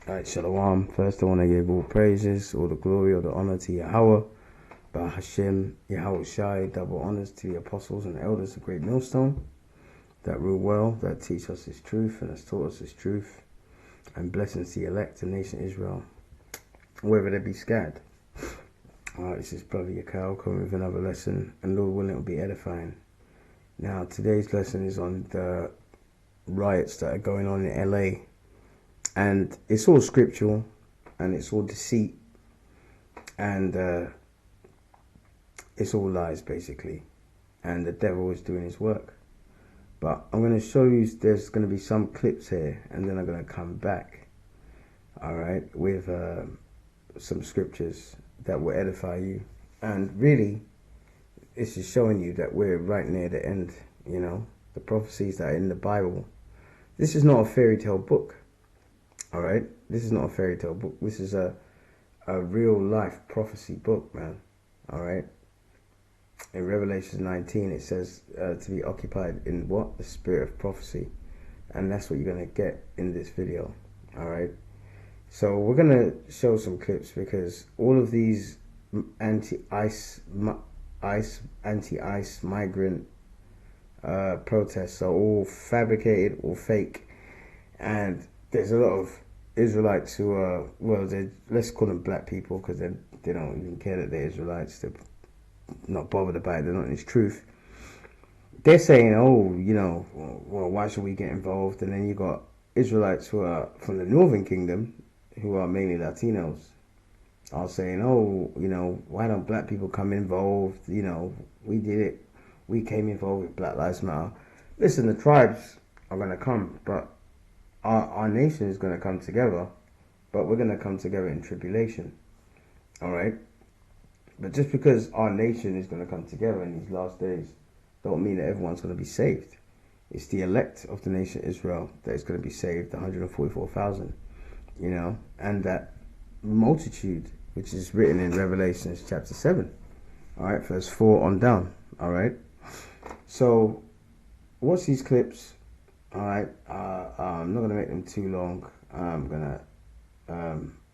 Alright, Shalom. First, I want to give all praises, all the glory, all the honor to Yahweh, Ba Hashem, Yahweh Shai, double honors to the apostles and elders of Great Millstone that rule well, that teach us His truth and has taught us His truth, and blessings to the elect, the nation Israel, wherever they be scattered. Alright, this is Brother Yakal coming with another lesson, and Lord willing, it will be edifying. Now, today's lesson is on the riots that are going on in LA. And it's all scriptural, and it's all deceit, and it's all lies, basically. And the devil is doing his work. But I'm going to show you, there's going to be some clips here, and then I'm going to come back, all right, with some scriptures that will edify you. And really, it's just showing you that we're right near the end, you know, the prophecies that are in the Bible. This is not a fairy tale book. All right, this is not a fairy tale book. This is a real life prophecy book, man. All right. In Revelation 19, it says to be occupied in what? The spirit of prophecy, and that's what you're gonna get in this video. All right. So we're gonna show some clips because all of these anti-ICE migrant protests are all fabricated or fake, and there's a lot of Israelites who are, well, let's call them black people because they don't even care that they're Israelites. They're not bothered about it. They're not in His truth. They're saying, oh, you know, well, why should we get involved? And then you got Israelites who are from the Northern Kingdom, who are mainly Latinos, are saying, oh, you know, why don't black people come involved? You know, we did it. We came involved with Black Lives Matter. Listen, the tribes are going to come, but our nation is going to come together, but we're going to come together in tribulation. All right? But just because our nation is going to come together in these last days, don't mean that everyone's going to be saved. It's the elect of the nation Israel that is going to be saved, 144,000, you know, and that multitude, which is written in Revelation chapter 7, all right, verse 4 on down, all right? So, watch these clips. All right, I'm not going to make them too long. I'm going to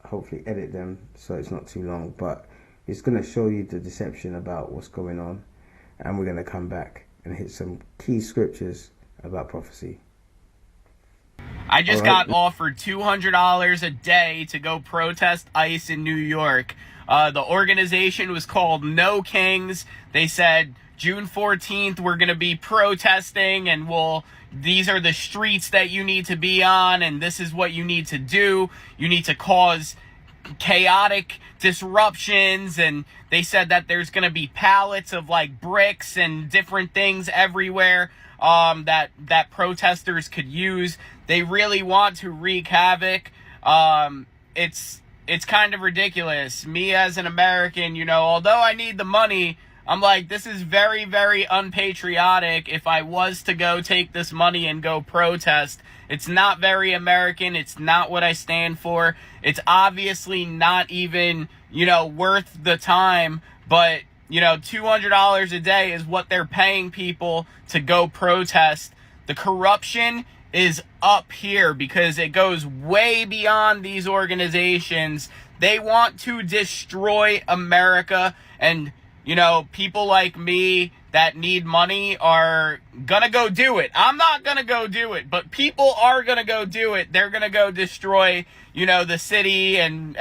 hopefully edit them so it's not too long. But it's going to show you the deception about what's going on. And we're going to come back and hit some key scriptures about prophecy. I just got offered $200 a day to go protest ICE in New York. The organization was called No Kings. They said June 14th we're going to be protesting, and these are the streets that you need to be on, and this is what you need to do. You need to cause chaotic disruptions, and they said that there's going to be pallets of like bricks and different things everywhere that protesters could use. They really want to wreak havoc. It's kind of ridiculous. Me as an American, you know, although I need the money, I'm like, this is very, very unpatriotic. If I was to go take this money and go protest, it's not very American. It's not what I stand for. It's obviously not even, you know, worth the time. But, you know, $200 a day is what they're paying people to go protest. The corruption is up here because it goes way beyond these organizations. They want to destroy America, and you know, people like me that need money are gonna go do it. I'm not gonna go do it, but people are gonna go do it. They're gonna go destroy, you know, the city and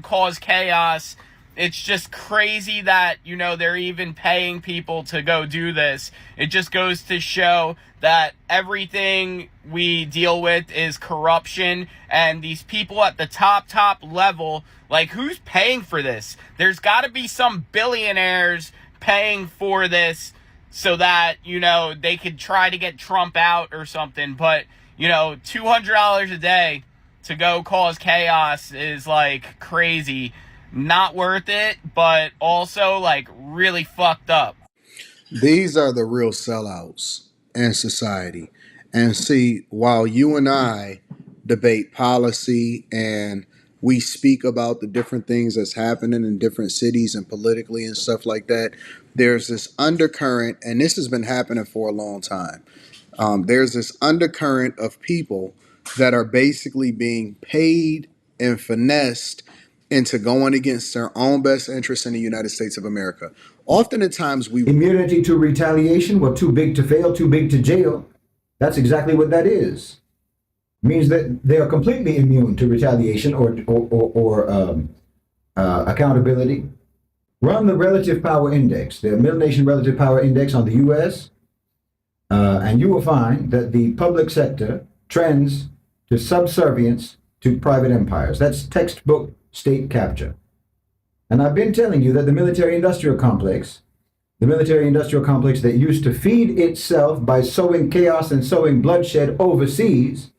cause chaos. It's just crazy that, you know, they're even paying people to go do this. It just goes to show that everything we deal with is corruption, and these people at the top level, like, who's paying for this? There's got to be some billionaires paying for this so that, you know, they could try to get Trump out or something. But, you know, $200 a day to go cause chaos is like crazy. Not worth it, but also like really fucked up. These are the real sellouts in society. And see, while you and I debate policy and we speak about the different things that's happening in different cities and politically and stuff like that, there's this undercurrent, and this has been happening for a long time. There's this undercurrent of people that are basically being paid and finessed into going against their own best interests in the United States of America. Often at times we Immunity to retaliation, well, too big to fail, too big to jail. That's exactly what that is. Means that they are completely immune to retaliation or accountability. Run the relative power index, the Middle Nation relative power index on the U.S., and you will find that the public sector trends to subservience to private empires. That's textbook state capture. And I've been telling you that the military-industrial complex that used to feed itself by sowing chaos and sowing bloodshed overseas,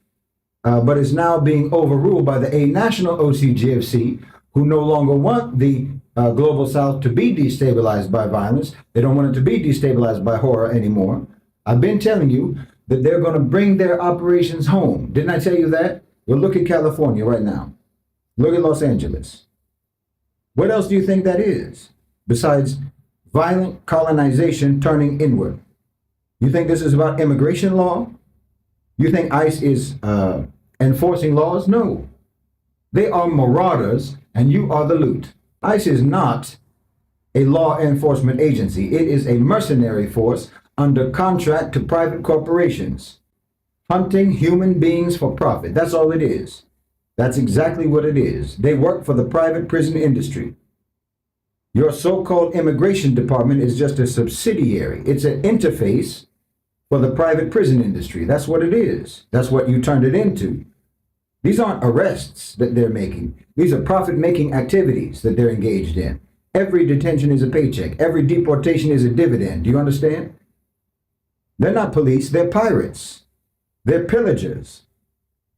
but is now being overruled by the national OCGFC, who no longer want the global South to be destabilized by violence. They don't want it to be destabilized by horror anymore. I've been telling you that they're going to bring their operations home. Didn't I tell you that? Well, look at California right now. Look at Los Angeles. What else do you think that is besides violent colonization turning inward? You think this is about immigration law? You think ICE is enforcing laws? No. They are marauders and you are the loot. ICE is not a law enforcement agency. It is a mercenary force under contract to private corporations, hunting human beings for profit. That's all it is. That's exactly what it is. They work for the private prison industry. Your so-called immigration department is just a subsidiary. It's an interface for the private prison industry. That's what it is. That's what you turned it into. These aren't arrests that they're making. These are profit-making activities that they're engaged in. Every detention is a paycheck. Every deportation is a dividend. Do you understand? They're not police. They're pirates. They're pillagers.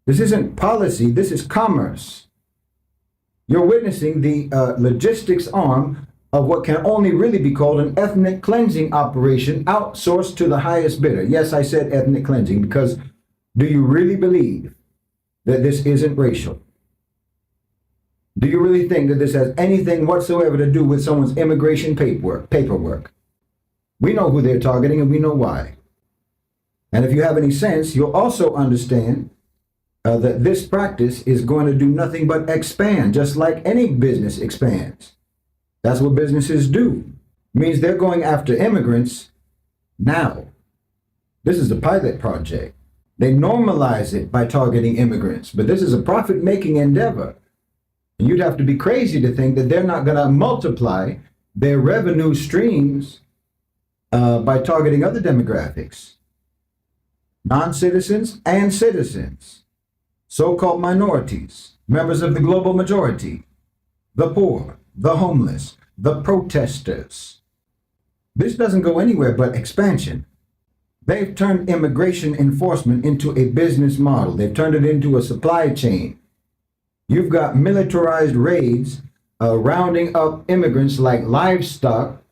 This isn't policy. This is commerce. You're witnessing the logistics arm of what can only really be called an ethnic cleansing operation outsourced to the highest bidder. Yes, I said ethnic cleansing because do you really believe that this isn't racial? Do you really think that this has anything whatsoever to do with someone's immigration paperwork? We know who they're targeting and we know why. And if you have any sense, you'll also understand that this practice is going to do nothing but expand, just like any business expands. That's what businesses do. It means they're going after immigrants now. This is a pilot project. They normalize it by targeting immigrants, but this is a profit-making endeavor. And you'd have to be crazy to think that they're not going to multiply their revenue streams by targeting other demographics. Non-citizens and citizens, so-called minorities, members of the global majority, the poor, the homeless, the protesters. This doesn't go anywhere but expansion. They've turned immigration enforcement into a business model. They've turned it into a supply chain. You've got militarized raids rounding up immigrants like livestock,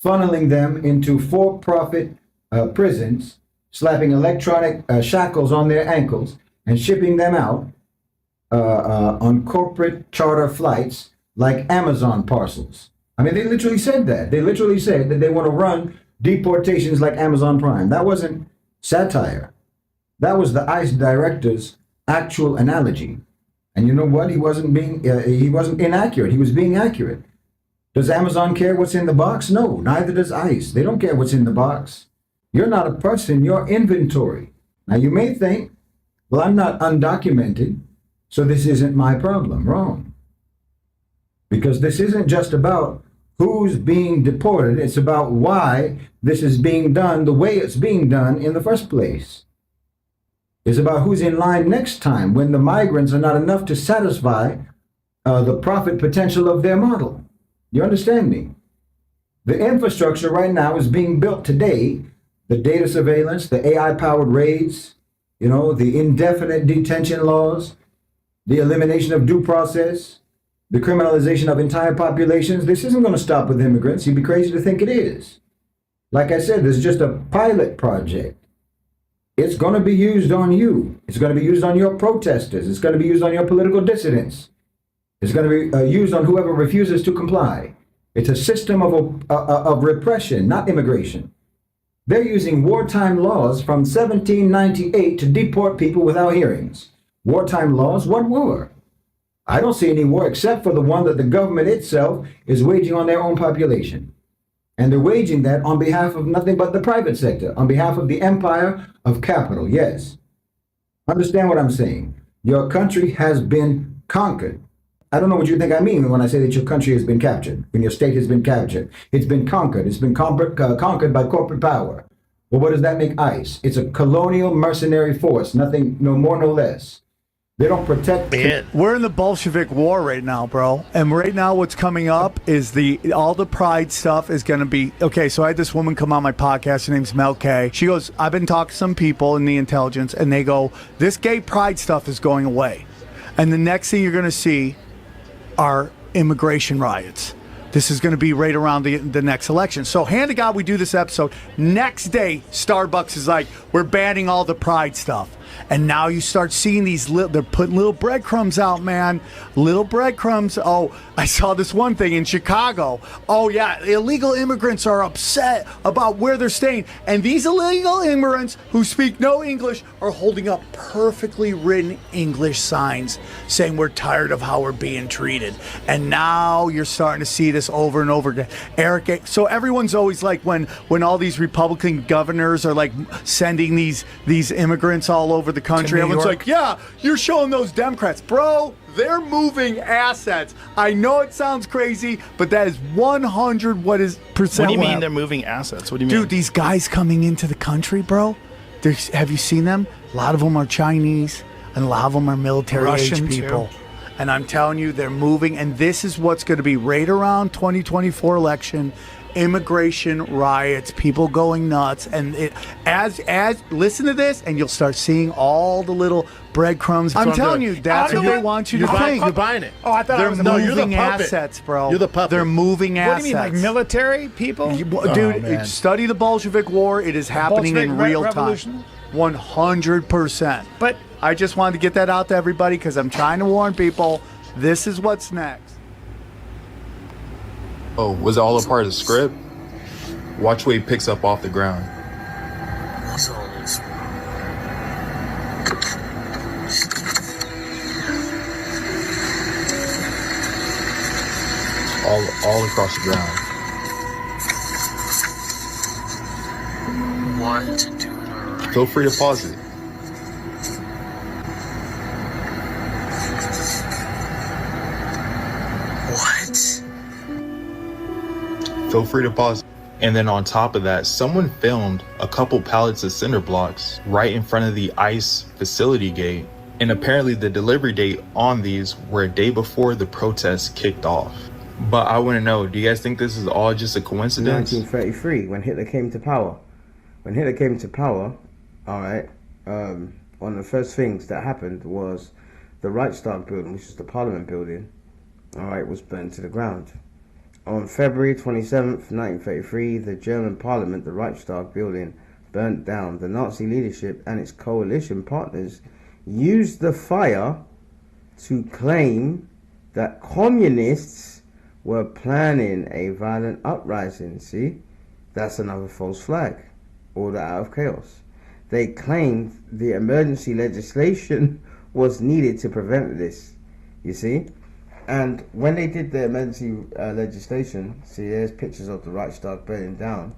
funneling them into for-profit prisons, slapping electronic shackles on their ankles, and shipping them out on corporate charter flights like Amazon parcels. I mean, they literally said that. They literally said that they want to run deportations like Amazon Prime. That wasn't satire. That was the ICE director's actual analogy. And you know what? He wasn't inaccurate. He was being accurate. Does Amazon care what's in the box? No, neither does ICE. They don't care what's in the box. You're not a person, you're inventory. Now you may think, well, I'm not undocumented, so this isn't my problem. Wrong. Because this isn't just about who's being deported, it's about why this is being done the way it's being done in the first place. It's about who's in line next time when the migrants are not enough to satisfy the profit potential of their model. You understand me? The infrastructure right now is being built today. The data surveillance, the AI-powered raids, the indefinite detention laws, the elimination of due process, the criminalization of entire populations. This isn't going to stop with immigrants. You'd be crazy to think it is. Like I said, this is just a pilot project. It's going to be used on you. It's going to be used on your protesters. It's going to be used on your political dissidents. It's going to be used on whoever refuses to comply. It's a system of repression, not immigration. They're using wartime laws from 1798 to deport people without hearings. Wartime laws? What war? I don't see any war except for the one that the government itself is waging on their own population. And they're waging that on behalf of nothing but the private sector, on behalf of the empire of capital. Yes. Understand what I'm saying? Your country has been conquered. I don't know what you think I mean when I say that your country has been captured, when your state has been captured. It's been conquered. It's been conquered by corporate power. Well, what does that make ICE? It's a colonial mercenary force, nothing, no more, no less. They don't protect. We're in the Bolshevik War right now, bro. And right now what's coming up is all the pride stuff is going to be... Okay, so I had this woman come on my podcast. Her name's Mel K. She goes, I've been talking to some people in the intelligence, and they go, this gay pride stuff is going away. And the next thing you're going to see are immigration riots. This is going to be right around the next election. So, hand to God, we do this episode. Next day, Starbucks is like, we're banning all the pride stuff. And now you start seeing these they're putting little breadcrumbs out, man. Little breadcrumbs. Oh, I saw this one thing in Chicago. Oh, yeah, illegal immigrants are upset about where they're staying. And these illegal immigrants who speak no English are holding up perfectly written English signs saying we're tired of how we're being treated. And now you're starting to see this over and over again. Eric, so everyone's always like when all these Republican governors are like sending these immigrants all over the country, everyone's like, yeah, you're showing those Democrats. Bro, they're moving assets. I know it sounds crazy, but that is 100 what do you mean they're moving assets? What do you mean? Dude, these guys coming into the country, bro, have you seen them? A lot of them are Chinese, and a lot of them are military-age people. Too. And I'm telling you, they're moving, and this is what's going to be right around 2024 election. Immigration riots, people going nuts, and as listen to this, and you'll start seeing all the little breadcrumbs. I'm telling you, that's what they want you to think. You're buying it. Oh, I thought they're you're the moving assets, bro. You're the puppet. They're moving assets. What do you mean, like military people? Dude, study the Bolshevik War. It is happening in real time. 100%. But I just wanted to get that out to everybody because I'm trying to warn people. This is what's next. Oh, was it all a part of the script? Watch what he picks up off the ground. All across the ground. What? Do it alright. Feel free to pause it. What? Feel free to pause. And then on top of that, someone filmed a couple pallets of cinder blocks right in front of the ICE facility gate. And apparently the delivery date on these were a day before the protests kicked off. But I want to know, do you guys think this is all just a coincidence? 1933, when Hitler came to power. When Hitler came to power, all right, one of the first things that happened was the Reichstag building, which is the Parliament building, all right, was burned to the ground. On February 27th, 1933, the German Parliament, the Reichstag building, burnt down. The Nazi leadership and its coalition partners used the fire to claim that communists were planning a violent uprising. See, that's another false flag. Order out of chaos. They claimed the emergency legislation was needed to prevent this. You see? And when they did the emergency legislation, see, there's pictures of the Reichstag burning down.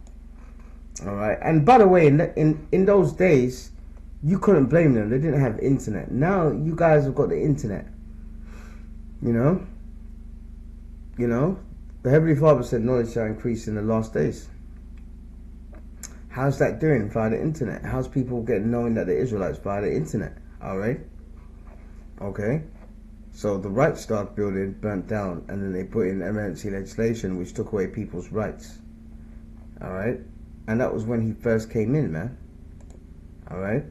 All right. And by the way, in those days, you couldn't blame them. They didn't have internet. Now you guys have got the internet. You know, the Heavenly Father said knowledge shall increase in the last days. How's that doing via the internet? How's people getting knowing that the Israelites via the internet? All right. Okay. So the Reichstag building burnt down, and then they put in emergency legislation which took away people's rights. All right. And that was when he first came in, man. All right.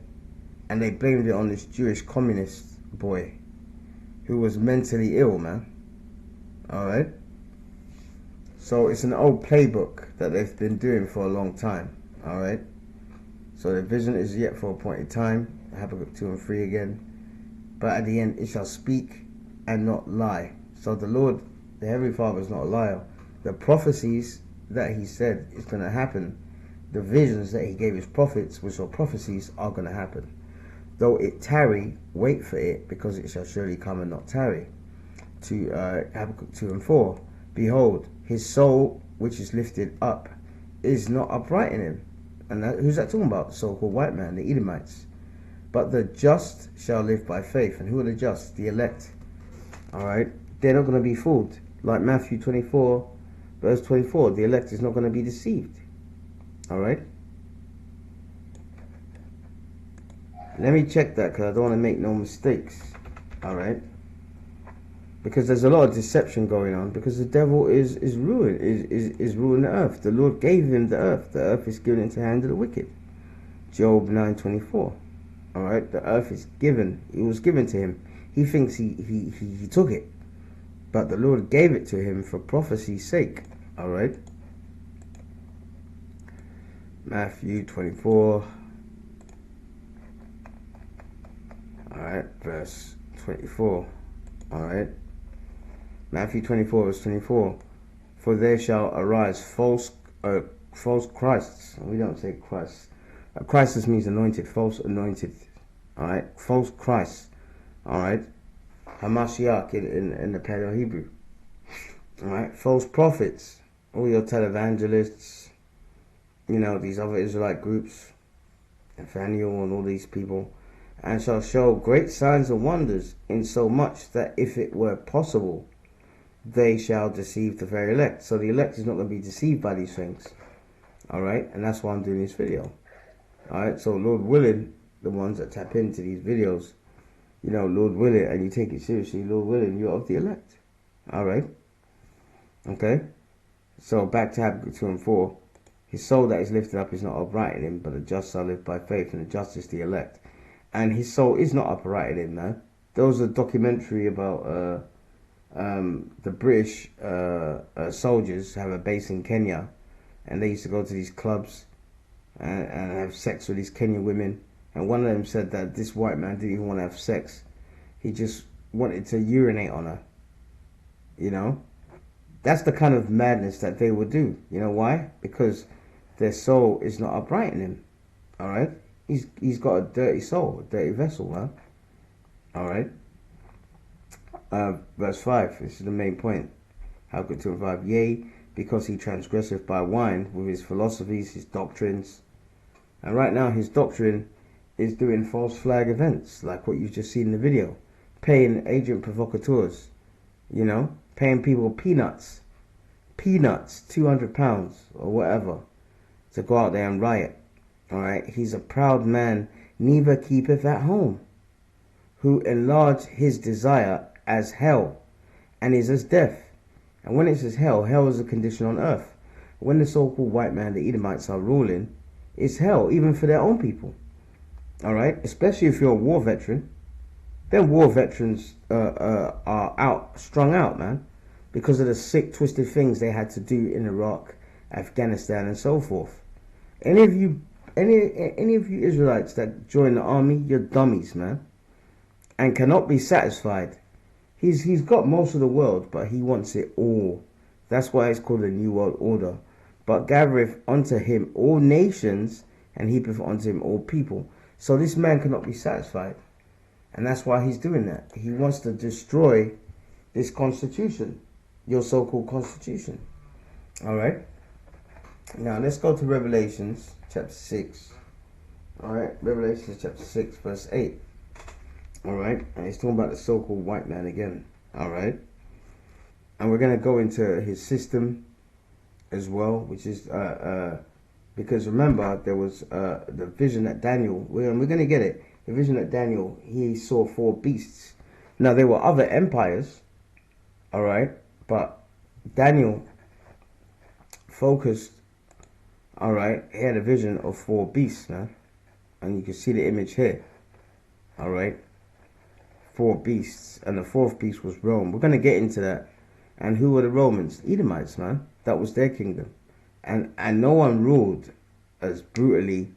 And they blamed it on this Jewish communist boy who was mentally ill, man. All right. So it's an old playbook that they've been doing for a long time. All right. So the vision is yet for a appointed time. Habakkuk 2 and 3 again. But at the end it shall speak and not lie. So the Lord, the Heavenly Father, is not a liar. The prophecies that he said is going to happen, the visions that he gave his prophets, which are prophecies, are going to happen. Though it tarry, wait for it, because it shall surely come and not tarry. to Habakkuk 2 and 4. Behold, his soul, which is lifted up, is not upright in him. And who's that talking about? The so-called white man, the Edomites. But the just shall live by faith. And who are the just? The elect. Alright? They're not going to be fooled. Like Matthew 24, verse 24. The elect is not going to be deceived. Alright? Let me check that because I don't want to make no mistakes. Alright? Because there's a lot of deception going on. Because the devil is ruling the earth. The Lord gave him the earth. The earth is given into the hand of the wicked. Job 9:24. Alright? The earth is given. It was given to him. He thinks he took it. But the Lord gave it to him for prophecy's sake. Alright? Matthew 24. Alright, verse 24. Alright. Matthew 24, verse 24. For there shall arise false Christs. We don't say Christ. Christ means anointed, false anointed. Alright, false Christ. Alright. Hamashiach in the Paleo Hebrew. Alright, false prophets. All your televangelists. You know, these other Israelite groups. Nathaniel and all these people. And shall show great signs and wonders, insomuch that if it were possible, they shall deceive the very elect. So the elect is not going to be deceived by these things. Alright? And that's why I'm doing this video. Alright? So Lord willing, the ones that tap into these videos, you know, Lord willing, and you take it seriously, Lord willing, you're of the elect. Alright? Okay? So back to Habakkuk 2 and 4. His soul that is lifted up is not upright in him, but the just shall live by faith, and the just is the elect. And his soul is not upright in him, man. There was a documentary about the British soldiers have a base in Kenya, and they used to go to these clubs and have sex with these Kenyan women. And one of them said that this white man didn't even want to have sex. He just wanted to urinate on her. You know? That's the kind of madness that they would do. You know why? Because their soul is not upright in him. Alright? He's got a dirty soul, a dirty vessel, man. Alright? Verse 5, this is the main point. Habakkuk 2 and 5. Yea, because he transgresseth by wine with his philosophies, his doctrines. And right now his doctrine is doing false flag events, like what you've just seen in the video. Paying agent provocateurs, you know, paying people peanuts, 200 pounds or whatever, to go out there and riot. Alright, he's a proud man, neither keepeth at home, who enlarge his desire as hell, and is as death. And when it says hell, hell is a condition on earth. When the so-called white man, the Edomites, are ruling, it's hell, even for their own people. Alright, especially if you're a war veteran. Then war veterans are strung out, man, because of the sick, twisted things they had to do in Iraq, Afghanistan, and so forth. Any of you Israelites that join the army, you're dummies, man, and cannot be satisfied. He's got most of the world, but he wants it all. That's why it's called the New World Order. But gathereth unto him all nations, and heapeth unto him all people. So this man cannot be satisfied, and that's why he's doing that. He wants to destroy this constitution, your so-called constitution. All right. Now let's go to Revelations chapter 6. All right, Revelations chapter 6, verse 8. All right, and he's talking about the so-called white man again. All right, and we're going to go into his system as well, which is because remember there was the vision that Daniel. We're going to get it. The vision that Daniel, he saw 4 beasts. Now there were other empires. All right, but Daniel focused. All right, he had a vision of 4 beasts, man, and you can see the image here. All right. 4 beasts, and the 4th beast was Rome. We're going to get into that. And who were the Romans? Edomites, man. That was their kingdom. And no one ruled as brutally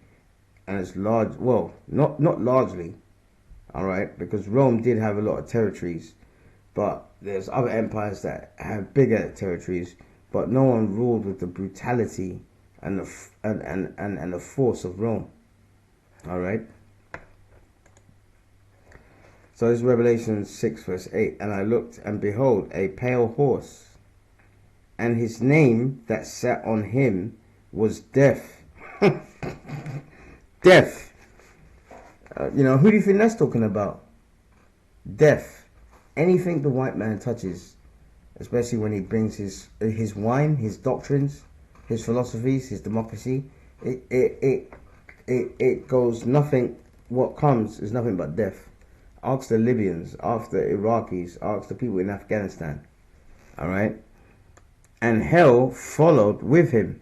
and as large, well, not largely, all right, because Rome did have a lot of territories, but there's other empires that have bigger territories, but no one ruled with the brutality and the force of Rome, all right. So this is Revelation 6 verse 8. And I looked, and behold, a pale horse, and his name that sat on him was Death. Death. Who do you think that's talking about? Death. Anything the white man touches, especially when he brings his wine, his doctrines, his philosophies, his democracy, it goes nothing. What comes is nothing but death. Ask the Libyans, ask the Iraqis, ask the people in Afghanistan. All right. And hell followed with him.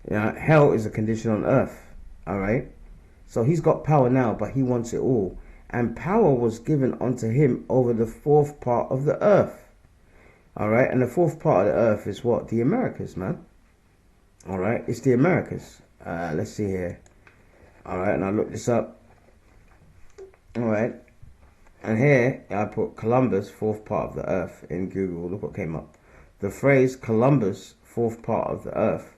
Hell is a condition on earth. All right. So he's got power now, but he wants it all. And power was given unto him over the fourth part of the earth. All right. And the fourth part of the earth is what? The Americas, man. All right. It's the Americas. Let's see here. All right. And I looked this up. All right. And here I put Columbus, fourth part of the earth in Google. Look what came up. The phrase Columbus, fourth part of the earth,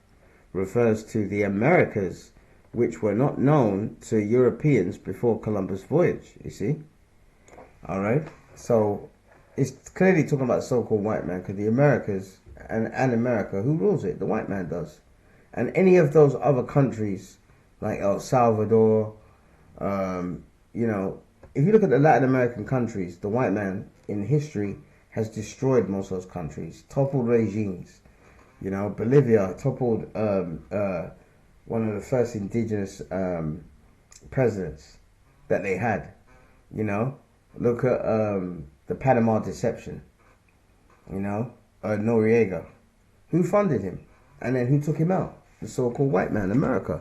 refers to the Americas, which were not known to Europeans before Columbus' voyage, you see? All right? So it's clearly talking about the so-called white man, because the Americas and America, who rules it? The white man does. And any of those other countries, like El Salvador, if you look at the Latin American countries, the white man in history has destroyed most of those countries, toppled regimes. Bolivia toppled one of the first indigenous presidents that they had. Look at the Panama Deception. Noriega. Who funded him? And then who took him out? The so-called white man, America.